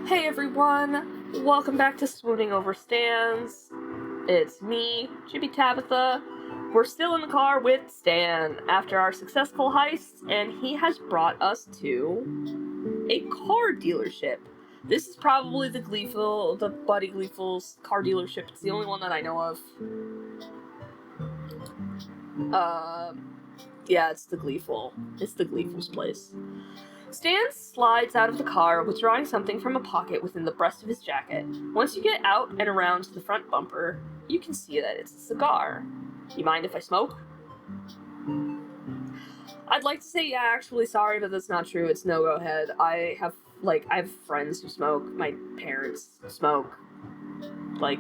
Hey everyone, welcome back to Swooning Over Stans. It's me, Chibi Tabitha. We're still in the car with Stan after our successful heist, and he has brought us to a car dealership. This is probably the Buddy Gleeful's car dealership. It's the only one that I know of. Yeah, it's the Gleeful. It's the Gleeful's place. Stan slides out of the car, withdrawing something from a pocket within the breast of his jacket. Once you get out and around to the front bumper, you can see that it's a cigar. You mind if I smoke? I'd like to say, yeah, actually, sorry, but that's not true. It's no go ahead. I have friends who smoke. My parents smoke. Like,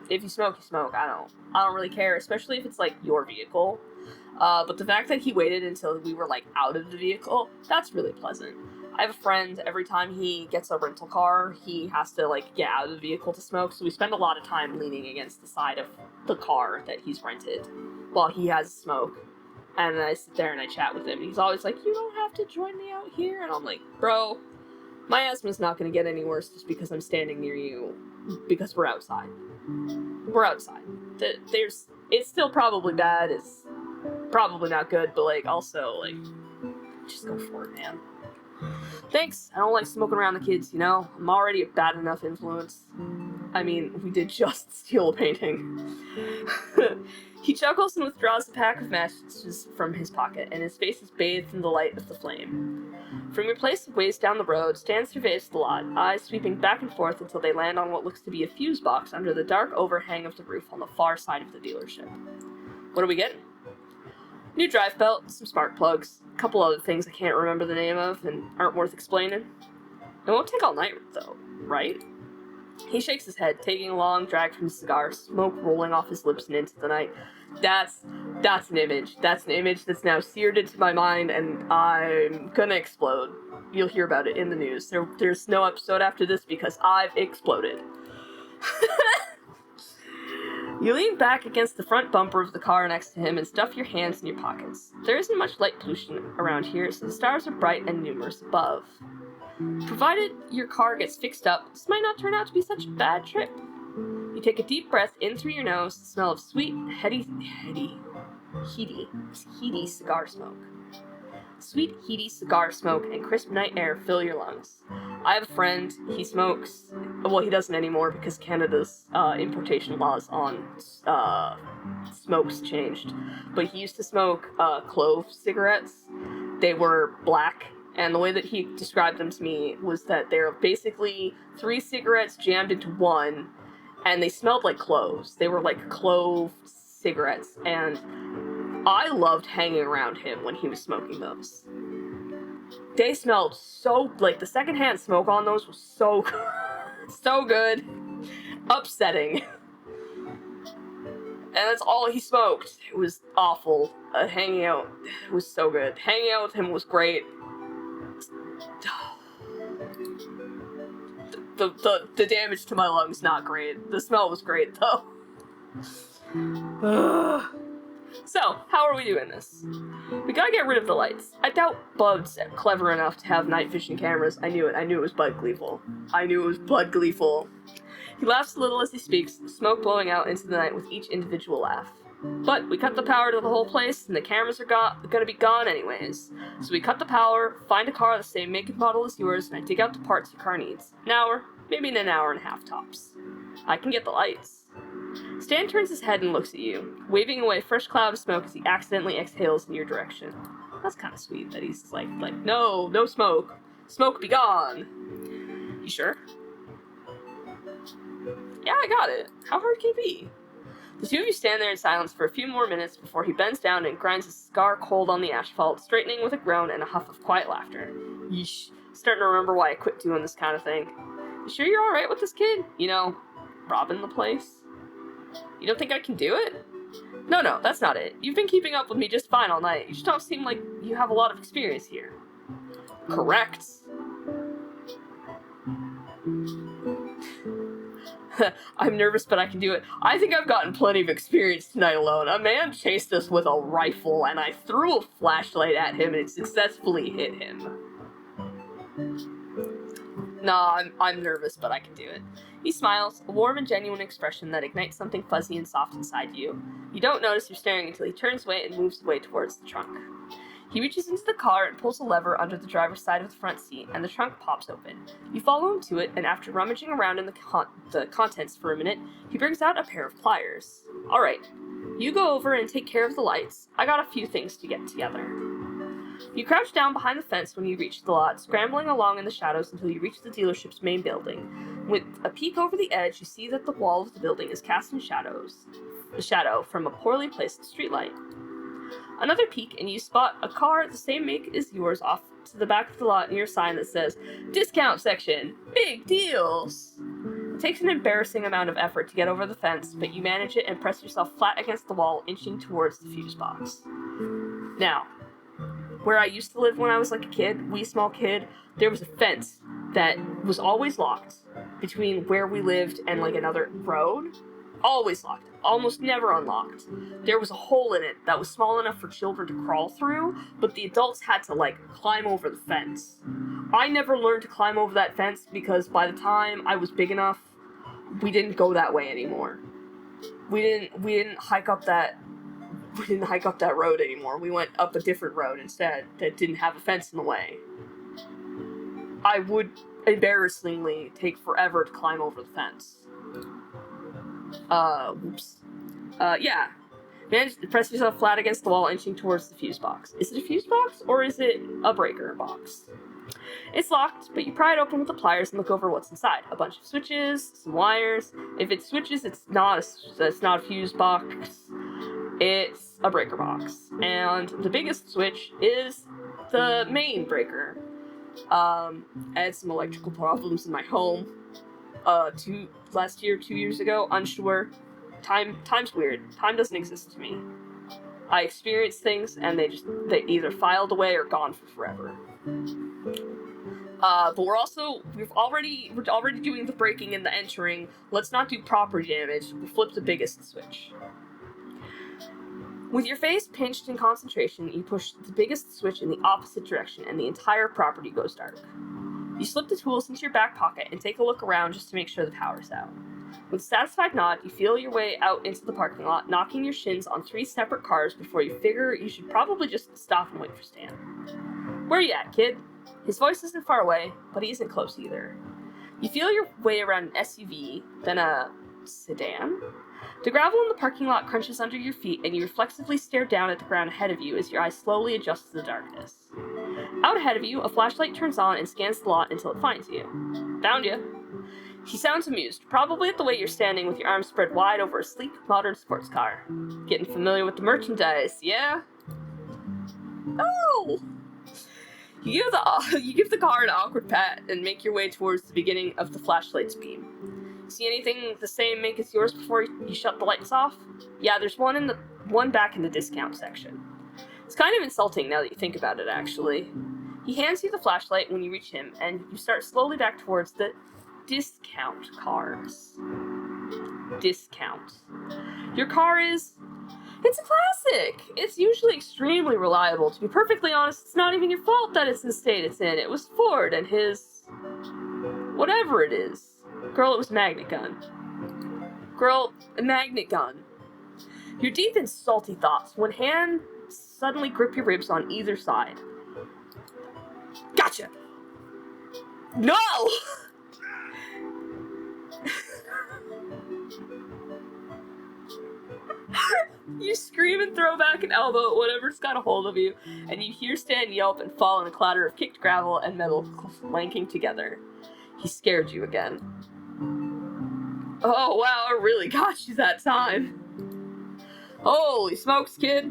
if you smoke, you smoke. I don't really care, especially if it's, like, your vehicle. But the fact that he waited until we were, like, out of the vehicle, that's really pleasant. I have a friend, every time he gets a rental car, he has to, like, get out of the vehicle to smoke, so we spend a lot of time leaning against the side of the car that he's rented while he has smoke. And then I sit there and I chat with him, and he's always like, you don't have to join me out here, and I'm like, bro, my asthma's not gonna get any worse just because I'm standing near you, because we're outside. We're outside. It's still probably bad, it's probably not good, but, like, also, like, just go for it, man. Thanks. I don't like smoking around the kids, you know? I'm already a bad enough influence. I mean, we did just steal a painting. He chuckles and withdraws a pack of matches from his pocket, and his face is bathed in the light of the flame. From your place ways down the road, Stan surveys the lot, eyes sweeping back and forth until they land on what looks to be a fuse box under the dark overhang of the roof on the far side of the dealership. What are we getting? New drive belt, some spark plugs, a couple other things I can't remember the name of and aren't worth explaining. It won't take all night, though, right? He shakes his head, taking a long drag from his cigar, smoke rolling off his lips and into the night. That's an image. That's an image that's now seared into my mind, and I'm gonna explode. You'll hear about it in the news. There's no episode after this because I've exploded. You lean back against the front bumper of the car next to him and stuff your hands in your pockets. There isn't much light pollution around here, so the stars are bright and numerous above. Provided your car gets fixed up, this might not turn out to be such a bad trip. You take a deep breath in through your nose, the smell of sweet, heady cigar smoke. Sweet, heady cigar smoke and crisp night air fill your lungs. I have a friend, he smokes, well, he doesn't anymore because Canada's importation laws on smokes changed, but he used to smoke clove cigarettes. They were black, and the way that he described them to me was that they're basically 3 cigarettes jammed into one, and they smelled like cloves. They were like clove cigarettes, and I loved hanging around him when he was smoking those. They smelled so, like, the secondhand smoke on those was so good. Upsetting. And that's all he smoked. It was awful. Hanging out was so good. Hanging out with him was great. The damage to my lungs, not great. The smell was great, though. So, how are we doing this? We gotta get rid of the lights. I doubt Bud's clever enough to have night vision cameras. I knew it was Bud Gleeful. He laughs a little as he speaks, smoke blowing out into the night with each individual laugh. But we cut the power to the whole place, and the cameras are gonna be gone anyways. So we cut the power, find a car the same make and model as yours, and I dig out the parts your car needs. An hour, maybe in an hour and a half tops. I can get the lights. Stan turns his head and looks at you, waving away a fresh cloud of smoke as he accidentally exhales in your direction. That's kind of sweet that he's like, no smoke. Smoke be gone. You sure? Yeah, I got it. How hard can it be? The two of you stand there in silence for a few more minutes before he bends down and grinds his cigar cold on the asphalt, straightening with a groan and a huff of quiet laughter. Yeesh. Starting to remember why I quit doing this kind of thing. You sure you're alright with this kid? You know, robbing the place? You don't think I can do it? No, that's not it. You've been keeping up with me just fine all night. You just don't seem like you have a lot of experience here. Correct. I'm nervous, but I can do it. I think I've gotten plenty of experience tonight alone. A man chased us with a rifle, and I threw a flashlight at him, and it successfully hit him. Nah, I'm nervous, but I can do it. He smiles, a warm and genuine expression that ignites something fuzzy and soft inside you. You don't notice you're staring until he turns away and moves away towards the trunk. He reaches into the car and pulls a lever under the driver's side of the front seat, and the trunk pops open. You follow him to it, and after rummaging around in the contents for a minute, he brings out a pair of pliers. Alright, you go over and take care of the lights. I got a few things to get together. You crouch down behind the fence when you reach the lot, scrambling along in the shadows until you reach the dealership's main building. With a peek over the edge, you see that the wall of the building is cast in a shadow from a poorly placed streetlight. Another peek, and you spot a car the same make as yours off to the back of the lot near a sign that says, "Discount section! Big deals!" It takes an embarrassing amount of effort to get over the fence, but you manage it and press yourself flat against the wall, inching towards the fuse box. Now, where I used to live when I was like a kid, wee small kid, there was a fence that was always locked between where we lived and like another road. Always locked. Almost never unlocked. There was a hole in it that was small enough for children to crawl through, but the adults had to like climb over the fence. I never learned to climb over that fence because by the time I was big enough, we didn't go that way anymore. We didn't hike up that road anymore. We went up a different road instead that didn't have a fence in the way. I would embarrassingly take forever to climb over the fence. Whoops. Yeah. Manage to press yourself flat against the wall, inching towards the fuse box. Is it a fuse box, or is it a breaker box? It's locked, but you pry it open with the pliers and look over what's inside. A bunch of switches, some wires. If it's switches, it's not a fuse box. It's a breaker box. And the biggest switch is the main breaker. I had some electrical problems in my home. 2 years ago, unsure. Time's weird. Time doesn't exist to me. I experience things and they either filed away or gone for forever. But we're already doing the breaking and the entering. Let's not do property damage. We'll flip the biggest switch. With your face pinched in concentration, you push the biggest switch in the opposite direction and the entire property goes dark. You slip the tools into your back pocket and take a look around just to make sure the power's out. With a satisfied nod, you feel your way out into the parking lot, knocking your shins on 3 separate cars before you figure you should probably just stop and wait for Stan. "Where you at, kid?" His voice isn't far away, but he isn't close either. You feel your way around an SUV, then a sedan? The gravel in the parking lot crunches under your feet, and you reflexively stare down at the ground ahead of you as your eyes slowly adjust to the darkness. Out ahead of you, a flashlight turns on and scans the lot until it finds you. "Found you." He sounds amused, probably at the way you're standing with your arms spread wide over a sleek, modern sports car. "Getting familiar with the merchandise, yeah?" "Oh!" You give the car an awkward pat and make your way towards the beginning of the flashlight's beam. "See anything the same make as yours before you shut the lights off?" "Yeah, there's one back in the discount section." It's kind of insulting now that you think about it, actually. He hands you the flashlight when you reach him, and you start slowly back towards the discount cars. Discount. Your car is... It's a classic! It's usually extremely reliable. To be perfectly honest, it's not even your fault that it's in the state it's in. It was Ford and his... whatever it is. Girl, it was magnet gun. Girl, a magnet gun. You're deep in salty thoughts when hands suddenly grip your ribs on either side. "Gotcha!" "No!" You scream and throw back an elbow at whatever's got a hold of you, and you hear Stan yelp and fall in a clatter of kicked gravel and metal clanking together. He scared you again. "Oh wow, I really got you that time." "Holy smokes, kid."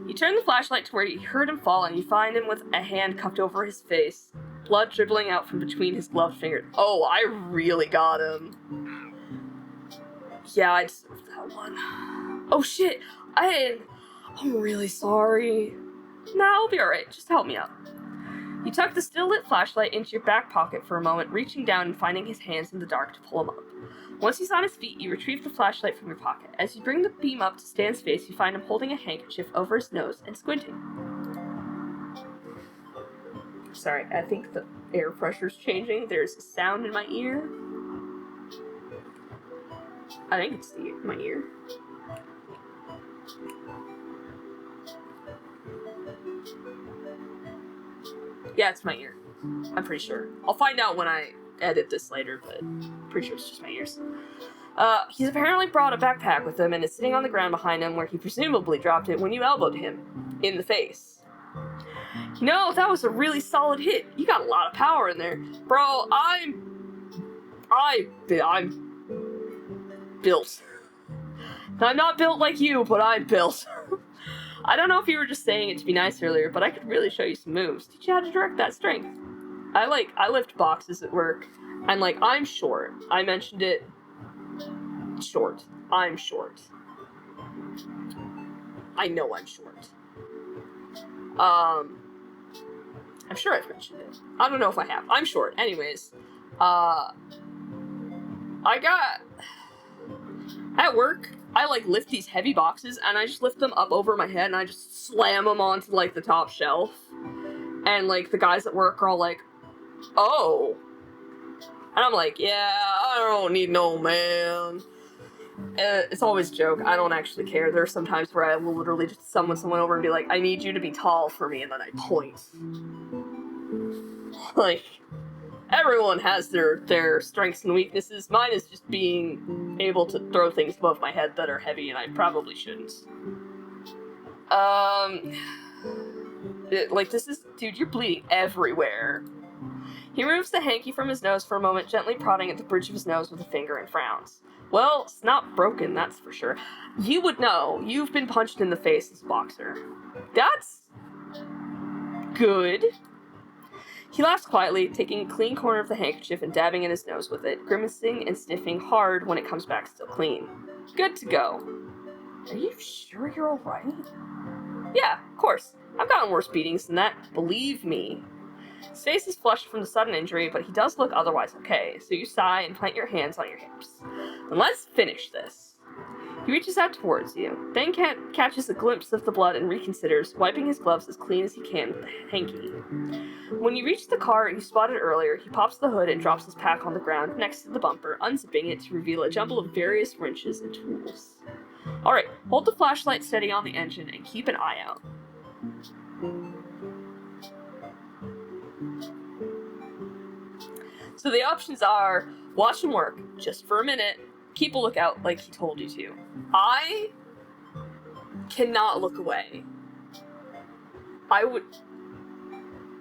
You turn the flashlight to where you heard him fall, and you find him with a hand cupped over his face, blood dribbling out from between his gloved fingers. "Oh, I really got him." "Yeah, I deserved that one." "Oh shit, I'm really sorry." "Nah, I'll be alright, just help me up." You tuck the still-lit flashlight into your back pocket for a moment, reaching down and finding his hands in the dark to pull him up. Once he's on his feet, you retrieve the flashlight from your pocket. As you bring the beam up to Stan's face, you find him holding a handkerchief over his nose and squinting. Sorry, I think the air pressure's changing. There's a sound in my ear. I think it's my ear. Yeah, it's my ear. I'm pretty sure. I'll find out when I edit this later, but I'm pretty sure it's just my ears. He's apparently brought a backpack with him and is sitting on the ground behind him where he presumably dropped it when you elbowed him. In the face. You know, that was a really solid hit. You got a lot of power in there. Bro, I'm built. I'm not built like you, but I'm built. I don't know if you were just saying it to be nice earlier, but I could really show you some moves. Teach you how to direct that strength. I lift boxes at work, and I'm short. I mentioned it. Short. I'm short. I know I'm short. I'm sure I've mentioned it. I don't know if I have. I'm short. Anyways, I got... At work, I, lift these heavy boxes, and I just lift them up over my head, and I just slam them onto, the top shelf. And, the guys at work are all like, oh. And I'm like, yeah, I don't need no man. It's always a joke. I don't actually care. There are some times where I will literally just summon someone over and be like, I need you to be tall for me, and then I point. Everyone has their strengths and weaknesses. Mine is just being able to throw things above my head that are heavy, and I probably shouldn't. This is... Dude, you're bleeding everywhere. He removes the hanky from his nose for a moment, gently prodding at the bridge of his nose with a finger and frowns. Well, it's not broken, that's for sure. You would know. You've been punched in the face as a boxer. That's... good. He laughs quietly, taking a clean corner of the handkerchief and dabbing in his nose with it, grimacing and sniffing hard when it comes back still clean. Good to go. Are you sure you're alright? Yeah, of course. I've gotten worse beatings than that. Believe me. His face is flushed from the sudden injury, but he does look otherwise okay, so you sigh and plant your hands on your hips. Then let's finish this. He reaches out towards you, then catches a glimpse of the blood and reconsiders, wiping his gloves as clean as he can with the hanky. When you reach the car you spotted earlier, he pops the hood and drops his pack on the ground next to the bumper, unzipping it to reveal a jumble of various wrenches and tools. Alright, hold the flashlight steady on the engine and keep an eye out. So the options are, watch him work, just for a minute, keep a lookout like he told you to. I cannot look away. I would...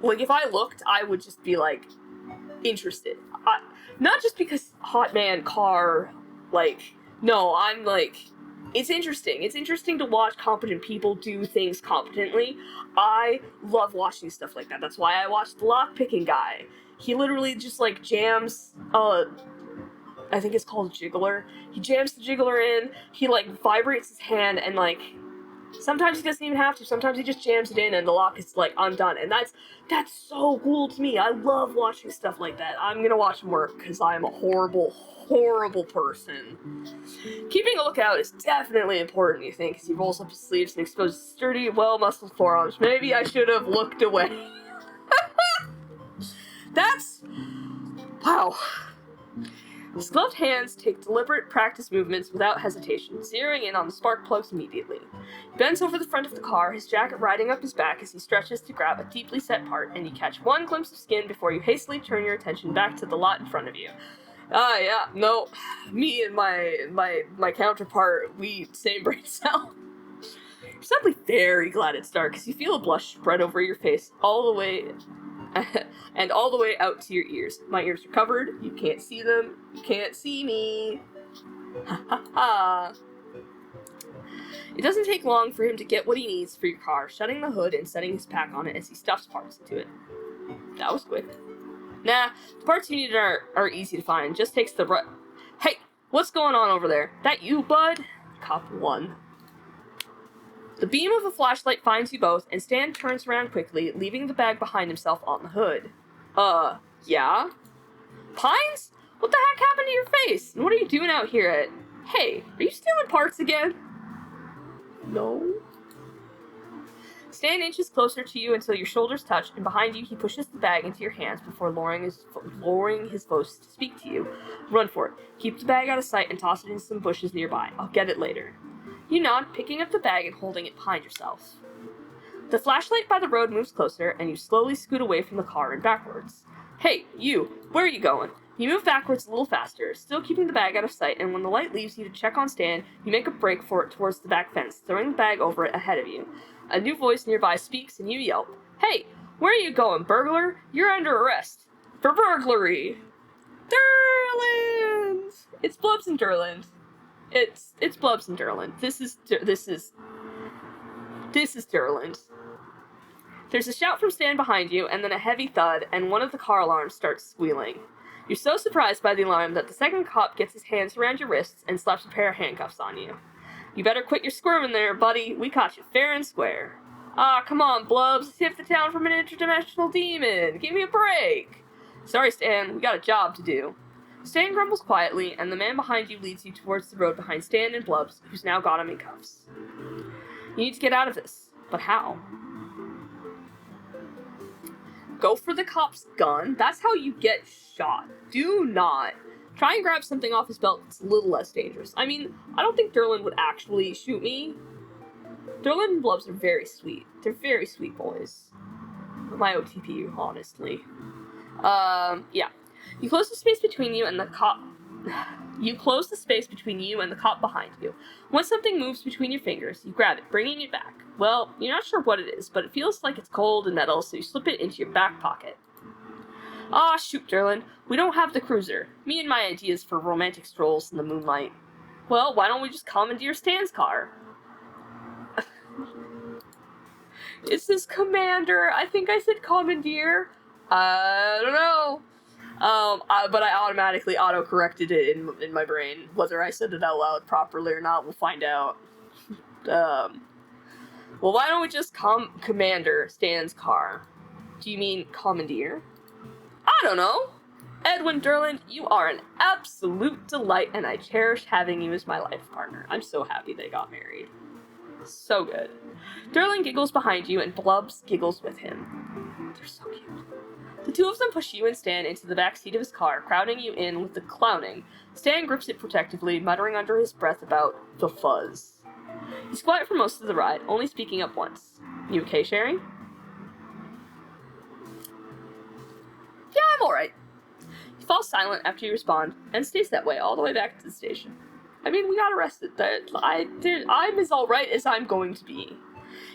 if I looked, I would just be, interested. Not just because hot man, car, no, I'm, it's interesting. It's interesting to watch competent people do things competently. I love watching stuff like that. That's why I watched the lockpicking guy. He literally just, jams, I think it's called jiggler. He jams the jiggler in, he, vibrates his hand, and, sometimes he doesn't even have to. Sometimes he just jams it in, and the lock is, undone. And that's so cool to me. I love watching stuff like that. I'm gonna watch him work, because I'm a horrible, horrible person. Keeping a lookout is definitely important, you think, as he rolls up his sleeves and exposes sturdy, well-muscled forearms. Maybe I should have looked away. That's... wow. His gloved hands take deliberate practice movements without hesitation, zeroing in on the spark plugs immediately. He bends over the front of the car, his jacket riding up his back as he stretches to grab a deeply set part, and you catch one glimpse of skin before you hastily turn your attention back to the lot in front of you. Yeah, no. Me and my counterpart, we same brain cell. You're suddenly very glad it's dark, as you feel a blush spread over your face all the way... and all the way out to your ears. My ears are covered. You can't see them. You can't see me. Ha ha ha. It doesn't take long for him to get what he needs for your car, shutting the hood and setting his pack on it as he stuffs parts into it. That was quick. Nah, the parts you need are easy to find. Just takes the Hey, what's going on over there? That you, bud? Cop 1. The beam of a flashlight finds you both, and Stan turns around quickly, leaving the bag behind himself on the hood. Yeah? Pines? What the heck happened to your face? And what are you doing out here at... Hey, are you stealing parts again? No. Stan inches closer to you until your shoulders touch, and behind you he pushes the bag into your hands before lowering his voice to speak to you. Run for it. Keep the bag out of sight and toss it into some bushes nearby. I'll get it later. You nod, picking up the bag and holding it behind yourself. The flashlight by the road moves closer, and you slowly scoot away from the car and backwards. Hey, you! Where are you going? You move backwards a little faster, still keeping the bag out of sight, and when the light leaves you to check on Stan, you make a break for it towards the back fence, throwing the bag over it ahead of you. A new voice nearby speaks, and you yelp, Hey! Where are you going, burglar? You're under arrest. For burglary! Durland! It's Blubs and Durland. It's Blubs and Durland. This is Durland. There's a shout from Stan behind you, and then a heavy thud, and one of the car alarms starts squealing. You're so surprised by the alarm that the second cop gets his hands around your wrists and slaps a pair of handcuffs on you. You better quit your squirming there, buddy. We caught you fair and square. Ah, come on, Blubs. Save the town from an interdimensional demon. Give me a break. Sorry, Stan. We got a job to do. Stan grumbles quietly, and the man behind you leads you towards the road behind Stan and Blubs, who's now got him in cuffs. You need to get out of this. But how? Go for the cop's gun. That's how you get shot. Do not. Try and grab something off his belt that's a little less dangerous. I mean, I don't think Durland would actually shoot me. Durland and Blubs are very sweet. They're very sweet boys. My OTP, honestly. Yeah. You close the space between you and the cop... You close the space between you and the cop behind you. Once something moves between your fingers, you grab it, bringing it back. Well, you're not sure what it is, but it feels like it's cold and metal, so you slip it into your back pocket. Ah, shoot, Durland. We don't have the cruiser. Me and my ideas for romantic strolls in the moonlight. Well, why don't we just commandeer Stan's car? It says commander. I think I said commandeer. I don't know. But I automatically auto-corrected it in my brain. Whether I said it out loud properly or not, we'll find out. Well, why don't we just commander Stan's car? Do you mean commandeer? I don't know. Edwin Durland, you are an absolute delight, and I cherish having you as my life partner. I'm so happy they got married. So good. Durland giggles behind you, and Blubs giggles with him. They're so cute. The two of them push you and Stan into the back seat of his car, crowding you in with the clowning. Stan grips it protectively, muttering under his breath about the fuzz. He's quiet for most of the ride, only speaking up once. You okay, Sherry? Yeah, I'm alright. He falls silent after you respond, and stays that way all the way back to the station. I mean, we got arrested. I'm as alright as I'm going to be.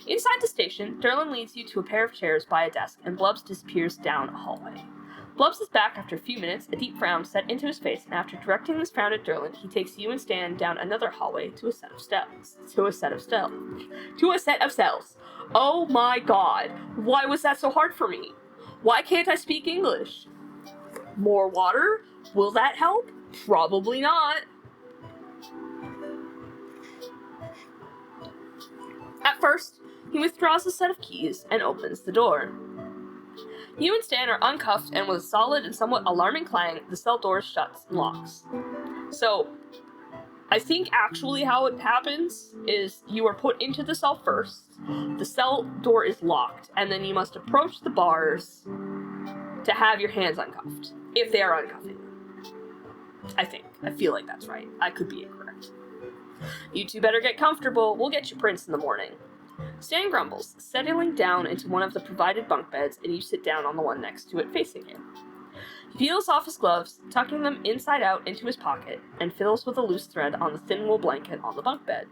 Inside the station, Durland leads you to a pair of chairs by a desk, and Blubs disappears down a hallway. Blubs is back after a few minutes, a deep frown set into his face, and after directing this frown at Durland, he takes you and Stan down another hallway to a set of cells. Oh my god, why was that so hard for me? Why can't I speak English? More water? Will that help? Probably not. At first, he withdraws a set of keys and opens the door. You and Stan are uncuffed, and with a solid and somewhat alarming clang, the cell door shuts and locks. So, I think actually how it happens is you are put into the cell first, the cell door is locked, and then you must approach the bars to have your hands uncuffed, if they are uncuffing. I think. I feel like that's right. I could be incorrect. You two better get comfortable. We'll get you prints in the morning. Stan grumbles, settling down into one of the provided bunk beds, and you sit down on the one next to it facing him. He peels off his gloves, tucking them inside out into his pocket, and fiddles with a loose thread on the thin wool blanket on the bunk bed.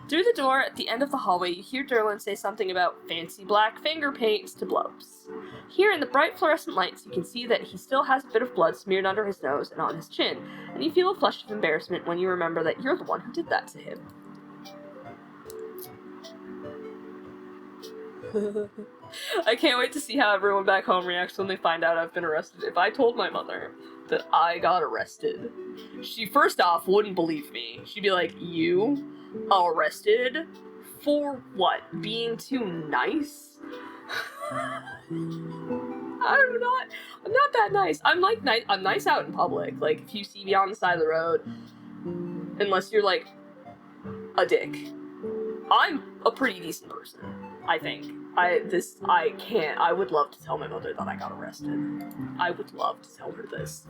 Through the door at the end of the hallway, you hear Durland say something about fancy black finger paints to Blubs. Here in the bright fluorescent lights, you can see that he still has a bit of blood smeared under his nose and on his chin, and you feel a flush of embarrassment when you remember that you're the one who did that to him. I can't wait to see how everyone back home reacts when they find out I've been arrested. If I told my mother that I got arrested, she first off wouldn't believe me. She'd be like, you arrested? For what? Being too nice? I'm not that nice. I'm nice out in public. Like, if you see me on the side of the road, unless you're like a dick, I'm a pretty decent person. I think. I can't. I would love to tell my mother that I got arrested. I would love to tell her this.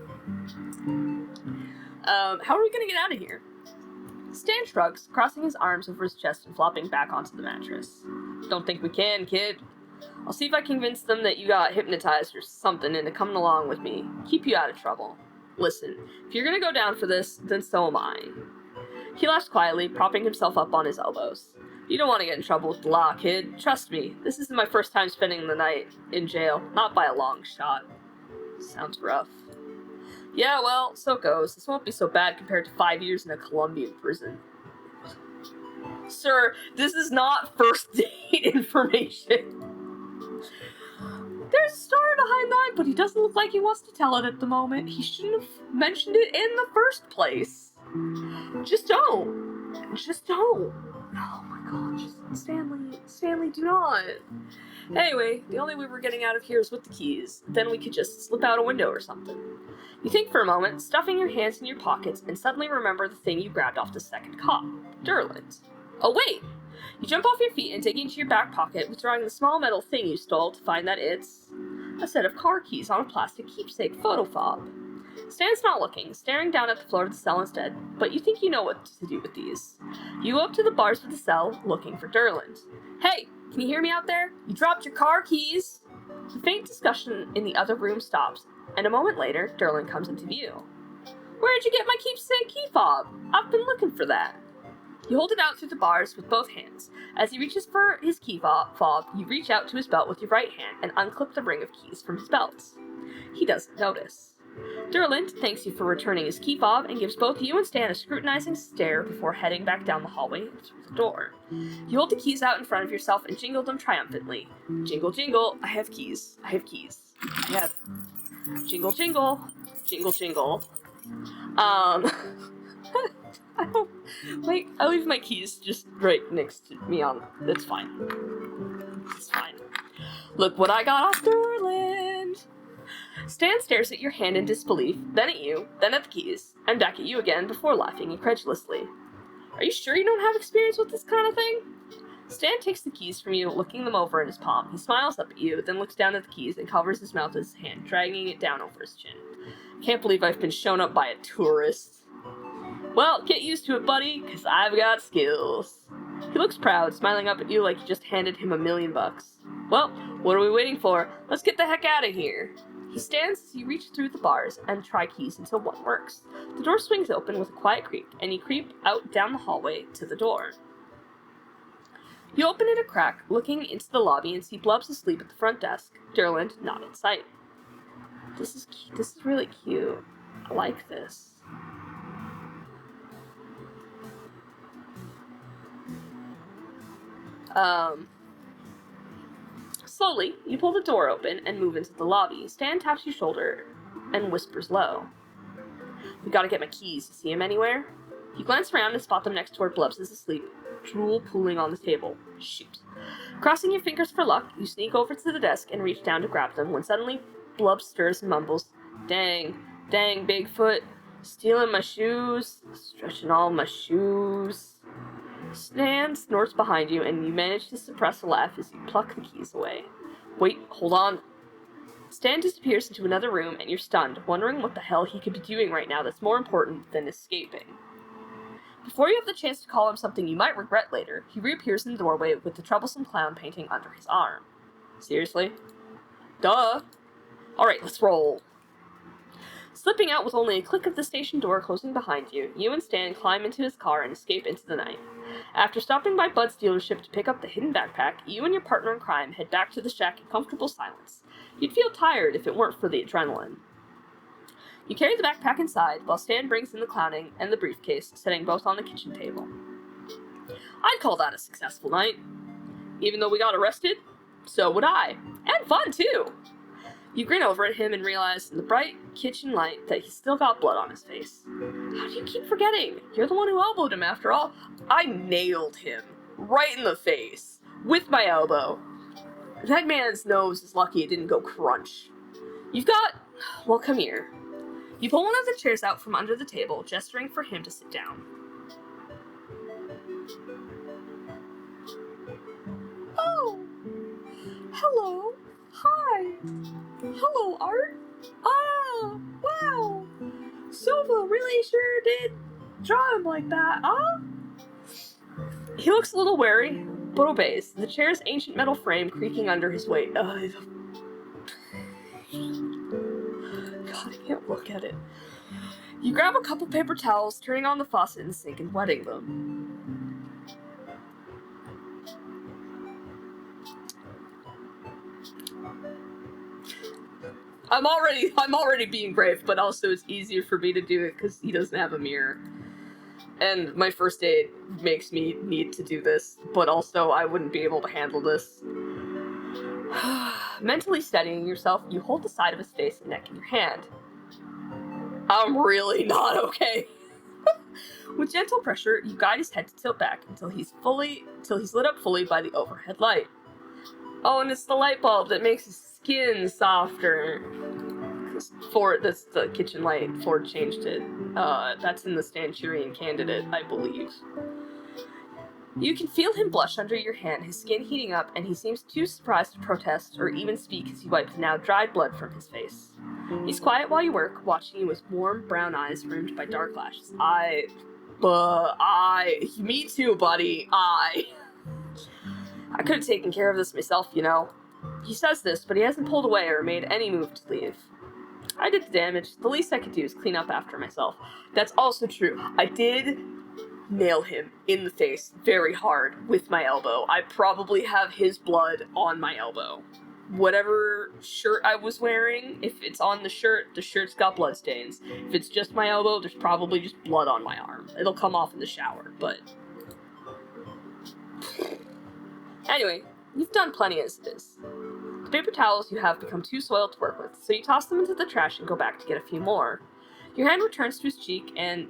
How are we gonna get out of here? Stan shrugs, crossing his arms over his chest and flopping back onto the mattress. Don't think we can, kid. I'll see if I can convince them that you got hypnotized or something into coming along with me. Keep you out of trouble. Listen, if you're gonna go down for this, then so am I. He laughs quietly, propping himself up on his elbows. You don't want to get in trouble with the law, kid. Trust me, this isn't my first time spending the night in jail. Not by a long shot. Sounds rough. Yeah, well, so it goes. This won't be so bad compared to 5 years in a Colombian prison. Sir, this is not first date information. There's a story behind that, but he doesn't look like he wants to tell it at the moment. He shouldn't have mentioned it in the first place. Just don't. Just don't. Oh my god, just Stanley, do not. Anyway, the only way we're getting out of here is with the keys. Then we could just slip out a window or something. You think for a moment, stuffing your hands in your pockets, and suddenly remember the thing you grabbed off the second cop, Derland. Oh wait! You jump off your feet and dig into your back pocket, withdrawing the small metal thing you stole to find that it's a set of car keys on a plastic keepsake photo fob. Stan's not looking, staring down at the floor of the cell instead, but you think you know what to do with these. You go up to the bars of the cell, looking for Derland. Hey, can you hear me out there? You dropped your car keys! The faint discussion in the other room stops, and a moment later, Derland comes into view. Where'd you get my keepsake key fob? I've been looking for that. You hold it out through the bars with both hands. As he reaches for his key fob, you reach out to his belt with your right hand and unclip the ring of keys from his belt. He doesn't notice. Derland thanks you for returning his key fob and gives both you and Stan a scrutinizing stare before heading back down the hallway and through the door. You hold the keys out in front of yourself and jingle them triumphantly. Jingle, jingle, I have keys. I have keys. I have... Jingle, jingle. Jingle, jingle. I don't... Wait, I leave my keys just right next to me on... It's fine. It's fine. Look what I got off Derland! Stan stares at your hand in disbelief, then at you, then at the keys, and back at you again before laughing incredulously. Are you sure you don't have experience with this kind of thing? Stan takes the keys from you, looking them over in his palm. He smiles up at you, then looks down at the keys and covers his mouth with his hand, dragging it down over his chin. Can't believe I've been shown up by a tourist. Well, get used to it, buddy, 'cause I've got skills. He looks proud, smiling up at you like you just handed him $1 million. Well, what are we waiting for? Let's get the heck out of here. He stands as you reach through the bars and try keys until one works. The door swings open with a quiet creak, and you creep out down the hallway to the door. You open it a crack, looking into the lobby, and see Blubs asleep at the front desk. Derland not in sight. This is really cute. I like this. Slowly, you pull the door open and move into the lobby. Stan taps your shoulder and whispers low. We gotta get my keys. You see him anywhere? You glance around and spot them next to where Blubs is asleep, drool pooling on the table. Shoot. Crossing your fingers for luck, you sneak over to the desk and reach down to grab them when suddenly Blubs stirs and mumbles, Dang, Bigfoot, stealing my shoes, stretching all my shoes. Stan snorts behind you, and you manage to suppress a laugh as you pluck the keys away. Wait, hold on. Stan disappears into another room, and you're stunned, wondering what the hell he could be doing right now that's more important than escaping. Before you have the chance to call him something you might regret later, he reappears in the doorway with the troublesome clown painting under his arm. Seriously? Duh! Alright, let's roll. Slipping out with only a click of the station door closing behind you, you and Stan climb into his car and escape into the night. After stopping by Bud's dealership to pick up the hidden backpack, you and your partner in crime head back to the shack in comfortable silence. You'd feel tired if it weren't for the adrenaline. You carry the backpack inside, while Stan brings in the clowning and the briefcase, setting both on the kitchen table. I'd call that a successful night. Even though we got arrested, so would I. And fun, too! You grin over at him and realize in the bright kitchen light that he's still got blood on his face. How do you keep forgetting? You're the one who elbowed him after all. I nailed him. Right in the face. With my elbow. That man's nose is lucky it didn't go crunch. You've got... Well, come here. You pull one of the chairs out from under the table, gesturing for him to sit down. Oh, Hello. Hi. Hello, Art. Ah, wow. Sova really sure did draw him like that, huh? He looks a little wary, but obeys, the chair's ancient metal frame creaking under his weight. God, I can't look at it. You grab a couple paper towels, turning on the faucet in the sink and wetting them. I'm already being brave, but also it's easier for me to do it because he doesn't have a mirror. And my first aid makes me need to do this, but also I wouldn't be able to handle this. Mentally steadying yourself, you hold the side of his face and neck in your hand. I'm really not okay. With gentle pressure, you guide his head to tilt back until he's lit up fully by the overhead light. Oh, and it's the light bulb that makes his skin softer. That's the kitchen light. Ford changed it. That's in the Stanchurian Candidate, I believe. You can feel him blush under your hand, his skin heating up, and he seems too surprised to protest or even speak as you wipe the now dried blood from his face. He's quiet while you work, watching you with warm brown eyes rimmed by dark lashes. Me too, buddy. I could have taken care of this myself, you know. He says this, but he hasn't pulled away or made any move to leave. I did the damage. The least I could do is clean up after myself. That's also true. I did nail him in the face very hard with my elbow. I probably have his blood on my elbow. Whatever shirt I was wearing, if it's on the shirt's got blood stains. If it's just my elbow, there's probably just blood on my arm. It'll come off in the shower, but... Anyway, you've done plenty as it is. The paper towels you have become too soiled to work with, so you toss them into the trash and go back to get a few more. Your hand returns to his cheek, and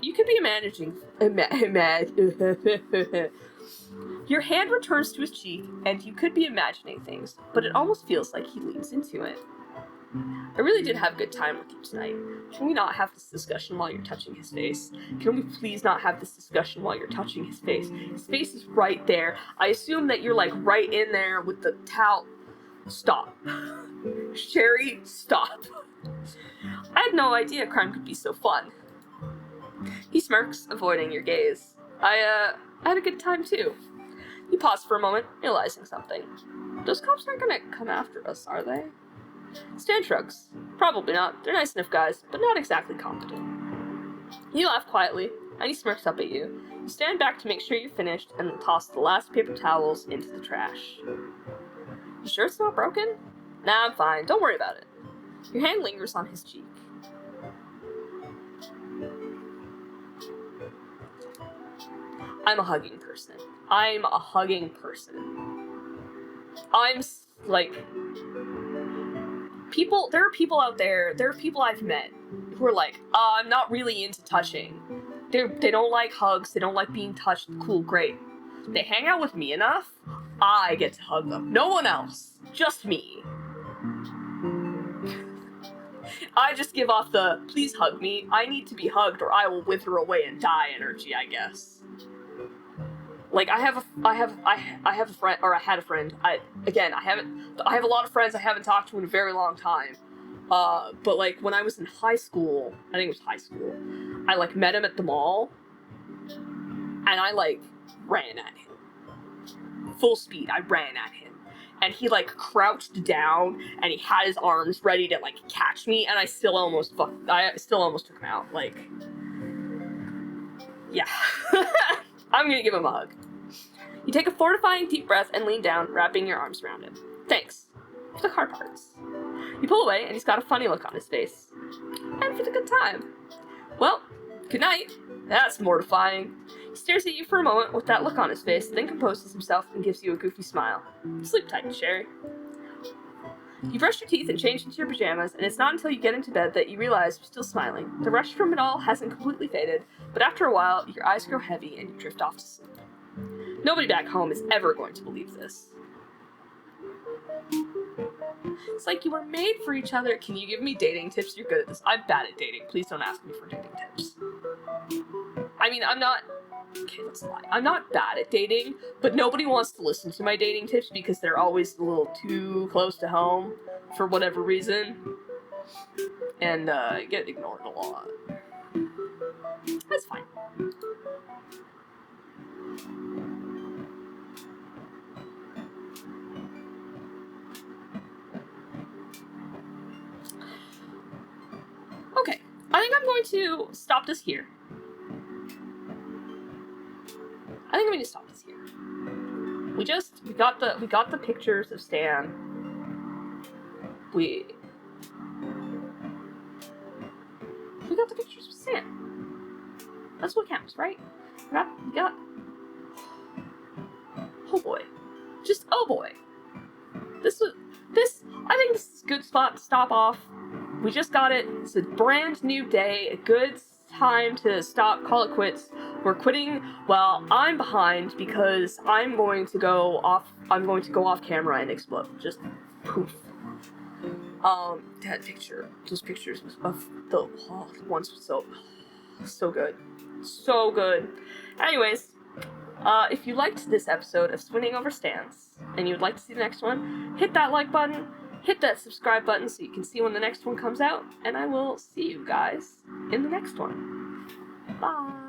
you could be Your hand returns to his cheek, and you could be imagining things, but it almost feels like he leans into it. I really did have a good time with you tonight. Can we not have this discussion while you're touching his face? Can we please not have this discussion while you're touching his face? His face is right there. I assume that you're like right in there with the towel. Stop. Sherry, stop. I had no idea crime could be so fun. He smirks, avoiding your gaze. I had a good time too. You pause for a moment, realizing something. Those cops aren't gonna come after us, are they? Stan shrugs. Probably not. They're nice enough guys, but not exactly competent. You laugh quietly, and he smirks up at you. You stand back to make sure you're finished, and then toss the last paper towels into the trash. You sure it's not broken? Nah, I'm fine. Don't worry about it. Your hand lingers on his cheek. I'm a hugging person. I'm like... There are people out there, there are people I've met who are like, I'm not really into touching. They don't like hugs, they don't like being touched. Cool, great. They hang out with me enough, I get to hug them. No one else. Just me. I just give off the, please hug me, I need to be hugged or I will wither away and die energy, I guess. Like, I have a friend, or I had a friend. I have a lot of friends I haven't talked to in a very long time. But like, when I was in high school, I think it was high school, I like met him at the mall, and I like ran at him. Full speed, I ran at him. And he like crouched down, and he had his arms ready to like catch me, and I still almost took him out. Like, yeah. I'm gonna give him a hug. You take a fortifying deep breath and lean down, wrapping your arms around him. Thanks. For the hard parts. You pull away, and he's got a funny look on his face. And for the good time. Well, good night. That's mortifying. He stares at you for a moment with that look on his face, then composes himself and gives you a goofy smile. Sleep tight, Sherry. You brush your teeth and change into your pajamas, and it's not until you get into bed that you realize you're still smiling. The rush from it all hasn't completely faded, but after a while, your eyes grow heavy and you drift off to sleep. Nobody back home is ever going to believe this. It's like you were made for each other. Can you give me dating tips? You're good at this. I'm bad at dating. Please don't ask me for dating tips. I mean, I'm not Okay, let's lie. I'm not bad at dating, but nobody wants to listen to my dating tips because they're always a little too close to home for whatever reason. And I get ignored a lot. That's fine. Okay, I think I'm going to stop this here. We got the pictures of Stan. We got the pictures of Stan. That's what counts, right? We got oh boy. Just oh boy. I think this is a good spot to stop off. We just got it. It's a brand new day, a good time to call it quits. We're quitting. Well, I'm behind because I'm going to go off camera and explode. Just poof. That picture, those pictures of the ones so good. So good. Anyways, if you liked this episode of Swooning Over Stans and you'd like to see the next one, hit that like button, hit that subscribe button so you can see when the next one comes out, and I will see you guys in the next one. Bye!